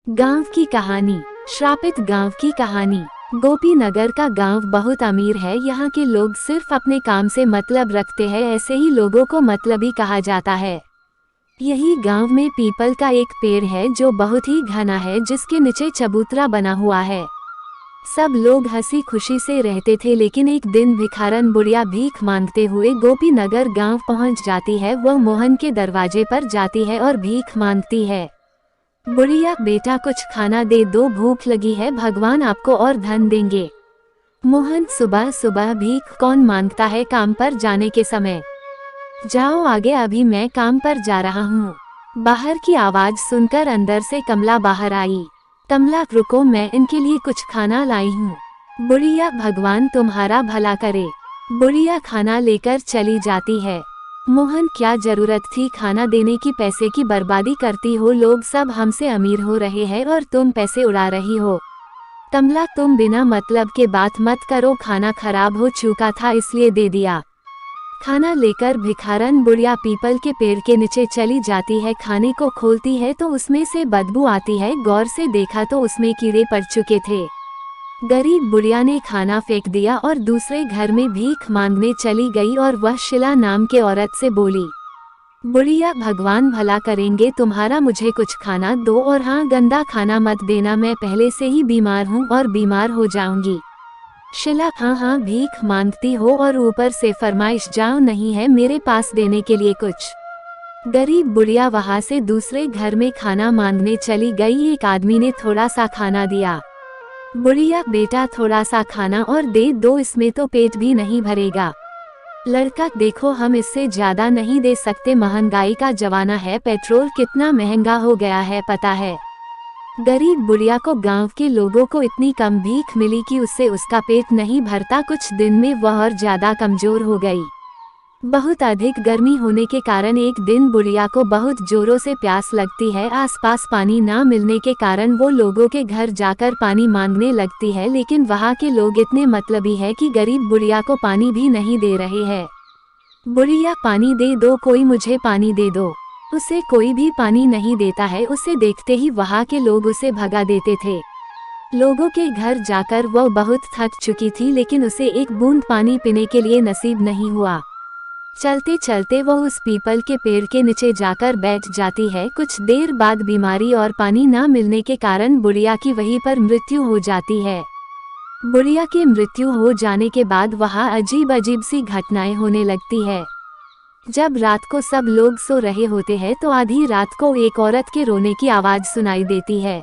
गांव की कहानी। श्रापित गांव की कहानी। गोपीनगर का गांव बहुत अमीर है। यहाँ के लोग सिर्फ अपने काम से मतलब रखते हैं। ऐसे ही लोगों को मतलबी कहा जाता है। यही गांव में पीपल का एक पेड़ है जो बहुत ही घना है, जिसके नीचे चबूतरा बना हुआ है। सब लोग हंसी खुशी से रहते थे, लेकिन एक दिन भिखारन बुढ़िया भीख मांगते हुए गोपीनगर गांव पहुंच जाती है। वह मोहन के दरवाजे पर जाती है और भीख मांगती है। बुढ़िया, बेटा कुछ खाना दे दो, भूख लगी है, भगवान आपको और धन देंगे। मोहन, सुबह सुबह भीख कौन मांगता है काम पर जाने के समय। जाओ आगे, अभी मैं काम पर जा रहा हूँ। बाहर की आवाज सुनकर अंदर से कमला बाहर आई। कमला, रुको, मैं इनके लिए कुछ खाना लाई हूँ। बुढ़िया, भगवान तुम्हारा भला करे। बुढ़िया खाना लेकर चली जाती है। मोहन, क्या जरूरत थी खाना देने की, पैसे की बर्बादी करती हो। लोग सब हमसे अमीर हो रहे हैं और तुम पैसे उड़ा रही हो। कमला, तुम बिना मतलब के बात मत करो, खाना खराब हो चुका था इसलिए दे दिया। खाना लेकर भिखारन बुढ़िया पीपल के पेड़ के नीचे चली जाती है। खाने को खोलती है तो उसमें से बदबू आती है। गौर से देखा तो उसमें कीड़े पड़ चुके थे। गरीब बुढ़िया ने खाना फेंक दिया और दूसरे घर में भीख मांगने चली गई और वह शिला नाम के औरत से बोली, बुढ़िया भगवान भला करेंगे तुम्हारा, मुझे कुछ खाना दो और हाँ, गंदा खाना मत देना, मैं पहले से ही बीमार हूँ और बीमार हो जाऊंगी। शिला, हाँ हाँ, भीख मांगती हो और ऊपर से फरमाइश, जाओ, नहीं है मेरे पास देने के लिए कुछ। गरीब बुढ़िया वहां से दूसरे घर में खाना मांगने चली गई। एक आदमी ने थोड़ा सा खाना दिया। बुढ़िया, बेटा थोड़ा सा खाना और दे दो, इसमें तो पेट भी नहीं भरेगा। लड़का, देखो हम इससे ज्यादा नहीं दे सकते, महंगाई का जमाना है, पेट्रोल कितना महंगा हो गया है पता है। गरीब बुढ़िया को गांव के लोगों को इतनी कम भीख मिली कि उससे उसका पेट नहीं भरता। कुछ दिन में वह और ज्यादा कमजोर हो गई। बहुत अधिक गर्मी होने के कारण एक दिन बुढ़िया को बहुत जोरों से प्यास लगती है। आसपास पानी ना मिलने के कारण वो लोगों के घर जाकर पानी मांगने लगती है, लेकिन वहाँ के लोग इतने मतलबी है कि गरीब बुढ़िया को पानी भी नहीं दे रहे हैं। बुढ़िया, पानी दे दो, कोई मुझे पानी दे दो। उसे कोई भी पानी नहीं देता है। उसे देखते ही वहाँ के लोग उसे भगा देते थे। लोगों के घर जाकर वह बहुत थक चुकी थी, लेकिन उसे एक बूंद पानी पीने के लिए नसीब नहीं हुआ। चलते चलते वह उस पीपल के पेड़ के नीचे जाकर बैठ जाती है। कुछ देर बाद बीमारी और पानी न मिलने के कारण बुढ़िया की वहीं पर मृत्यु हो जाती है। बुढ़िया के मृत्यु हो जाने के बाद वहाँ अजीब अजीब सी घटनाएं होने लगती है। जब रात को सब लोग सो रहे होते हैं तो आधी रात को एक औरत के रोने की आवाज सुनाई देती है।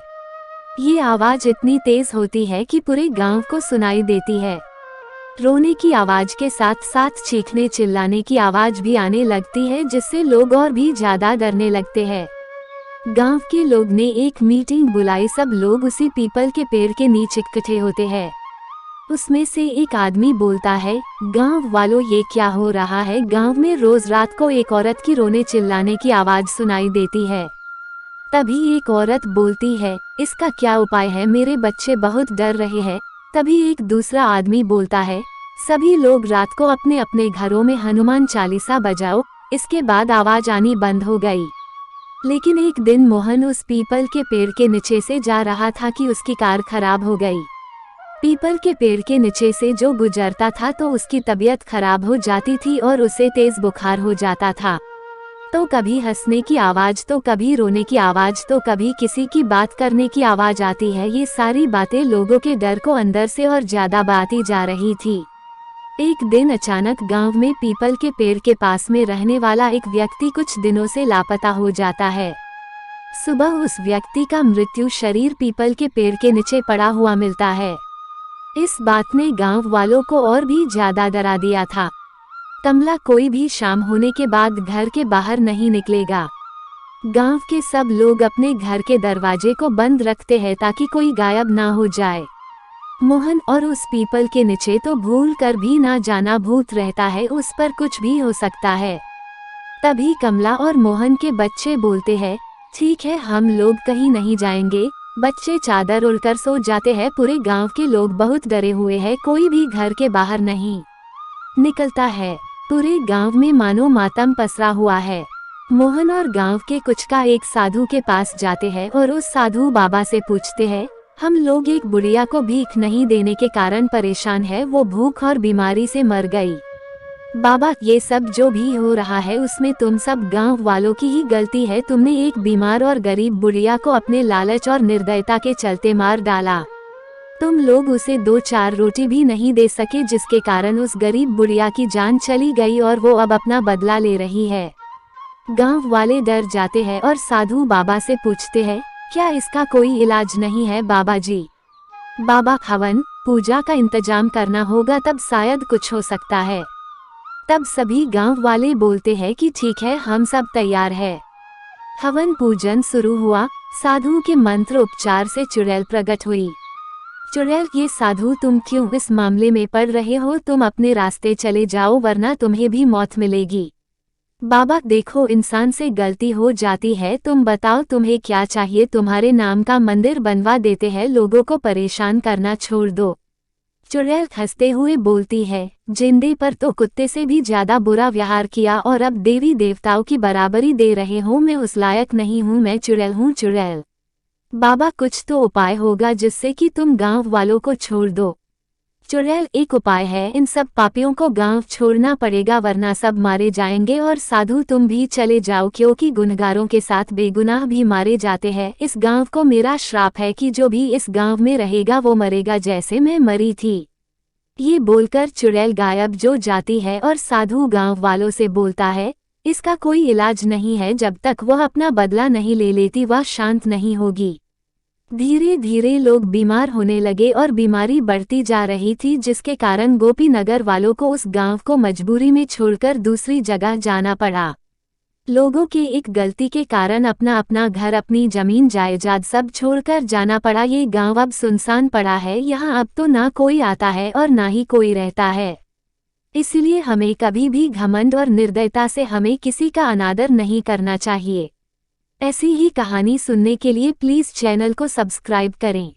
ये आवाज इतनी तेज होती है कि पूरे गांव को सुनाई देती है। रोने की आवाज के साथ साथ चीखने चिल्लाने की आवाज भी आने लगती है, जिससे लोग और भी ज्यादा डरने लगते हैं। गांव के लोग ने एक मीटिंग बुलाई। सब लोग उसी पीपल के पेड़ के नीचे इकट्ठे होते हैं। उसमें से एक आदमी बोलता है, गांव वालों, ये क्या हो रहा है। गांव में रोज रात को एक औरत की रोने चिल्लाने की आवाज सुनाई देती है। तभी एक औरत बोलती है, इसका क्या उपाय है, मेरे बच्चे बहुत डर रहे हैं। तभी एक दूसरा आदमी बोलता है, सभी लोग रात को अपने अपने घरों में हनुमान चालीसा बजाओ। इसके बाद आवाज आनी बंद हो गई। लेकिन एक दिन मोहन उस पीपल के पेड़ के नीचे से जा रहा था कि उसकी कार खराब हो गई। पीपल के पेड़ के नीचे से जो गुजरता था तो उसकी तबीयत खराब हो जाती थी और उसे तेज बुखार हो जाता था। तो कभी हंसने की आवाज, तो कभी रोने की आवाज, तो कभी किसी की बात करने की आवाज आती है। ये सारी बातें लोगों के डर को अंदर से और ज्यादा बढ़ाती जा रही थी। एक दिन अचानक गांव में पीपल के पेड़ के पास में रहने वाला एक व्यक्ति कुछ दिनों से लापता हो जाता है। सुबह उस व्यक्ति का मृत्यु शरीर पीपल के पेड़ के नीचे पड़ा हुआ मिलता है। इस बात ने गांव वालों को और भी ज्यादा डरा दिया था। कमला, कोई भी शाम होने के बाद घर के बाहर नहीं निकलेगा। गांव के सब लोग अपने घर के दरवाजे को बंद रखते हैं ताकि कोई गायब ना हो जाए। मोहन, और उस पीपल के नीचे तो भूल कर भी ना जाना, भूत रहता है, उस पर कुछ भी हो सकता है। तभी कमला और मोहन के बच्चे बोलते हैं, ठीक है, हम लोग कहीं नहीं जाएंगे। बच्चे चादर उड़कर सो जाते हैं। पूरे गांव के लोग बहुत डरे हुए हैं, कोई भी घर के बाहर नहीं निकलता है। पूरे गांव में मानो मातम पसरा हुआ है। मोहन और गांव के कुछ का एक साधु के पास जाते हैं और उस साधु बाबा से पूछते हैं, हम लोग एक बुढ़िया को भीख नहीं देने के कारण परेशान है, वो भूख और बीमारी से मर गई। बाबा, ये सब जो भी हो रहा है उसमें तुम सब गांव वालों की ही गलती है। तुमने एक बीमार और गरीब बुढ़िया को अपने लालच और निर्दयता के चलते मार डाला। तुम लोग उसे 2-4 रोटी भी नहीं दे सके, जिसके कारण उस गरीब बुढ़िया की जान चली गई और वो अब अपना बदला ले रही है। गांव वाले डर जाते हैं और साधु बाबा से पूछते हैं, क्या इसका कोई इलाज नहीं है बाबा जी? बाबा, हवन पूजा का इंतजाम करना होगा, तब शायद कुछ हो सकता है। तब सभी गांव वाले बोलते हैं कि ठीक है, हम सब तैयार है। हवन पूजन शुरू हुआ। साधु के मंत्र उपचार से चुड़ैल प्रकट हुई। चुड़ैल, ये साधु तुम क्यों इस मामले में पड़ रहे हो? तुम अपने रास्ते चले जाओ, वरना तुम्हें भी मौत मिलेगी। बाबा, देखो, इंसान से गलती हो जाती है, तुम बताओ तुम्हें क्या चाहिए? तुम्हारे नाम का मंदिर बनवा देते हैं, लोगों को परेशान करना छोड़ दो। चुड़ैल हंसते हुए बोलती है, जिंदे पर तो कुत्ते से भी ज्यादा बुरा व्यवहार किया और अब देवी देवताओं की बराबरी दे रहे हो। मैं उस लायक नहीं हूँ, मैं चुड़ैल हूँ चुड़ैल। बाबा, कुछ तो उपाय होगा जिससे कि तुम गांव वालों को छोड़ दो। चुड़ैल, एक उपाय है, इन सब पापियों को गांव छोड़ना पड़ेगा, वरना सब मारे जाएंगे। और साधु तुम भी चले जाओ, क्योंकि गुनहगारों के साथ बेगुनाह भी मारे जाते हैं। इस गांव को मेरा श्राप है कि जो भी इस गांव में रहेगा वो मरेगा जैसे मैं मरी थी। ये बोलकर चुड़ैल गायब जो जाती है और साधु गांव वालों से बोलता है, इसका कोई इलाज नहीं है, जब तक वह अपना बदला नहीं ले लेती वह शांत नहीं होगी। धीरे धीरे लोग बीमार होने लगे और बीमारी बढ़ती जा रही थी, जिसके कारण गोपी नगर वालों को उस गांव को मजबूरी में छोड़कर दूसरी जगह जाना पड़ा। लोगों के एक गलती के कारण अपना अपना घर, अपनी जमीन जायदाद सब छोड़कर जाना पड़ा। ये गांव अब सुनसान पड़ा है, यहाँ अब तो ना कोई आता है और ना ही कोई रहता है। इसलिए हमें कभी भी घमंड और निर्दयता से हमें किसी का अनादर नहीं करना चाहिए। ऐसी ही कहानी सुनने के लिए प्लीज़ चैनल को सब्सक्राइब करें।